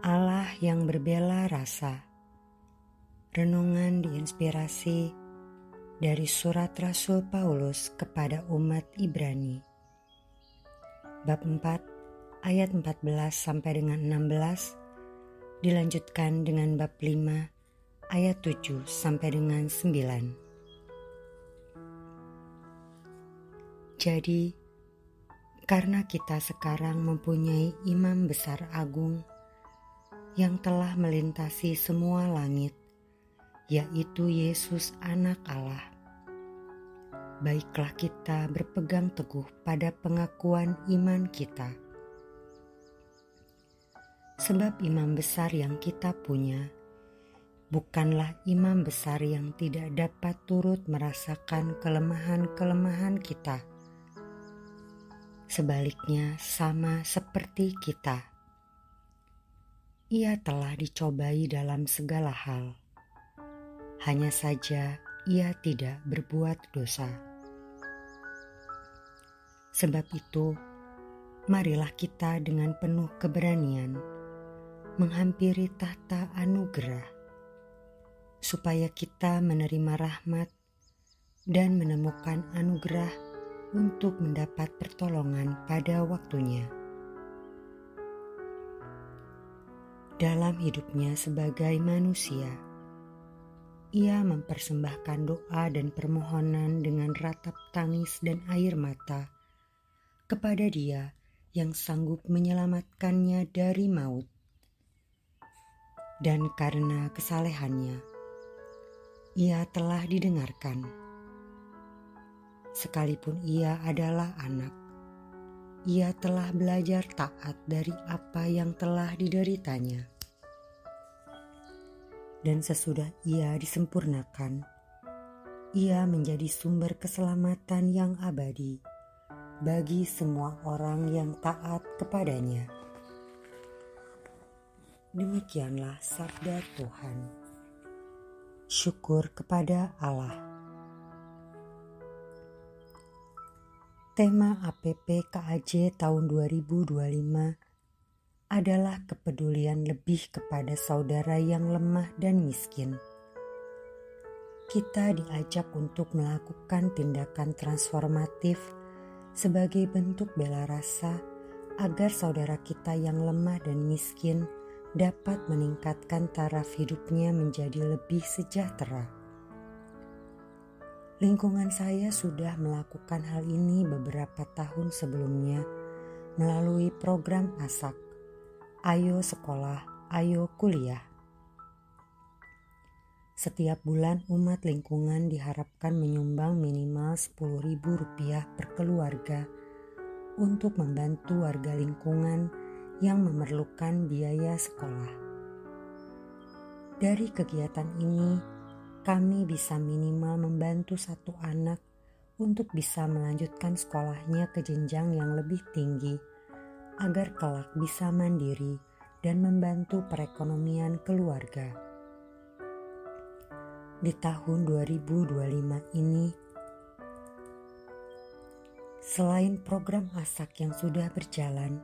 Allah yang berbela rasa. Renungan diinspirasi dari surat Rasul Paulus kepada umat Ibrani. Bab 4 ayat 14 sampai dengan 16 dilanjutkan dengan bab 5 ayat 7 sampai dengan 9. Jadi, karena kita sekarang mempunyai imam besar agung yang telah melintasi semua langit, yaitu Yesus Anak Allah, baiklah kita berpegang teguh pada pengakuan iman kita. Sebab imam besar yang kita punya bukanlah imam besar yang tidak dapat turut merasakan kelemahan-kelemahan kita. Sebaliknya, sama seperti kita, Ia telah dicobai dalam segala hal. Hanya saja Ia tidak berbuat dosa. Sebab itu, marilah kita dengan penuh keberanian menghampiri tahta anugerah, supaya kita menerima rahmat dan menemukan anugerah untuk mendapat pertolongan pada waktunya. Dalam hidupnya sebagai manusia, Ia mempersembahkan doa dan permohonan dengan ratap tangis dan air mata kepada Dia yang sanggup menyelamatkannya dari maut. Dan karena kesalehannya, Ia telah didengarkan. Sekalipun Ia adalah anak, Ia telah belajar taat dari apa yang telah dideritanya. Dan sesudah Ia disempurnakan, Ia menjadi sumber keselamatan yang abadi bagi semua orang yang taat kepadanya. Demikianlah sabda Tuhan. Syukur kepada Allah. Tema APP KAJ tahun 2025 adalah kepedulian lebih kepada saudara yang lemah dan miskin. Kita diajak untuk melakukan tindakan transformatif sebagai bentuk bela rasa agar saudara kita yang lemah dan miskin dapat meningkatkan taraf hidupnya menjadi lebih sejahtera. Lingkungan saya sudah melakukan hal ini beberapa tahun sebelumnya melalui program ASAK, Ayo Sekolah, Ayo Kuliah. Setiap bulan umat lingkungan diharapkan menyumbang minimal Rp10.000 per keluarga untuk membantu warga lingkungan yang memerlukan biaya sekolah. Dari kegiatan ini, kami bisa minimal membantu satu anak untuk bisa melanjutkan sekolahnya ke jenjang yang lebih tinggi agar kelak bisa mandiri dan membantu perekonomian keluarga. Di tahun 2025 ini, selain program ASAK yang sudah berjalan,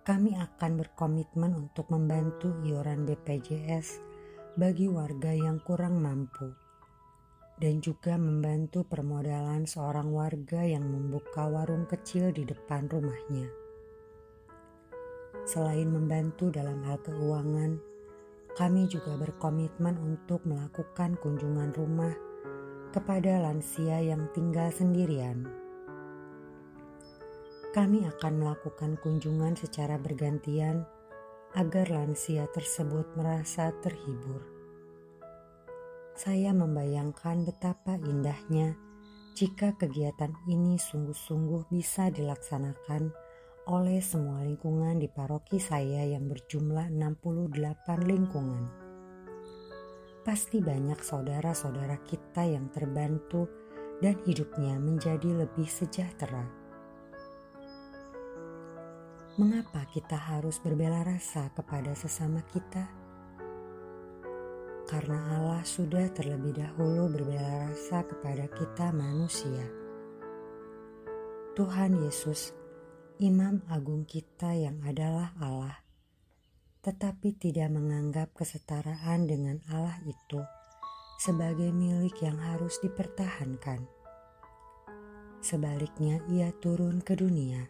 kami akan berkomitmen untuk membantu iuran BPJS bagi warga yang kurang mampu, dan juga membantu permodalan seorang warga yang membuka warung kecil di depan rumahnya. Selain membantu dalam hal keuangan, kami juga berkomitmen untuk melakukan kunjungan rumah kepada lansia yang tinggal sendirian. Kami akan melakukan kunjungan secara bergantian agar lansia tersebut merasa terhibur. Saya membayangkan betapa indahnya jika kegiatan ini sungguh-sungguh bisa dilaksanakan oleh semua lingkungan di paroki saya yang berjumlah 68 lingkungan. Pasti banyak saudara-saudara kita yang terbantu dan hidupnya menjadi lebih sejahtera. Mengapa kita harus berbela rasa kepada sesama kita? Karena Allah sudah terlebih dahulu berbela rasa kepada kita manusia. Tuhan Yesus Imam Agung kita yang adalah Allah, tetapi tidak menganggap kesetaraan dengan Allah itu sebagai milik yang harus dipertahankan. Sebaliknya ia turun ke dunia,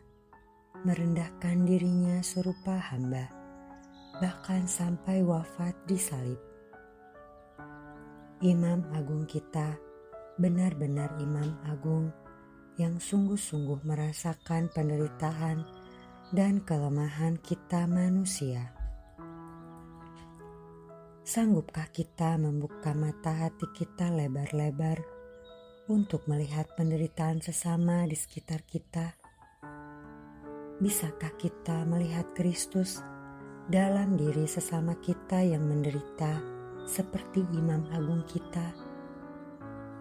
merendahkan dirinya serupa hamba, bahkan sampai wafat di salib. Imam Agung kita benar-benar Imam Agung yang sungguh-sungguh merasakan penderitaan dan kelemahan kita manusia. Sanggupkah kita membuka mata hati kita lebar-lebar untuk melihat penderitaan sesama di sekitar kita? Bisakah kita melihat Kristus dalam diri sesama kita yang menderita seperti Imam Agung kita?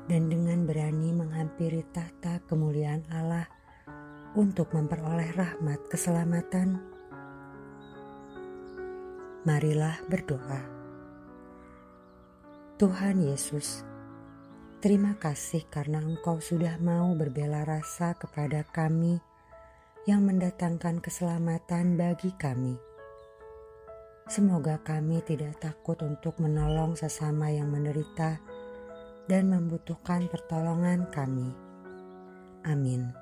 Dan dengan berani menghampiri tahta kemuliaan Allah untuk memperoleh rahmat keselamatan. Marilah berdoa. Tuhan Yesus, terima kasih karena Engkau sudah mau berbela rasa kepada kami yang mendatangkan keselamatan bagi kami. Semoga kami tidak takut untuk menolong sesama yang menderita dan membutuhkan pertolongan kami. Amin.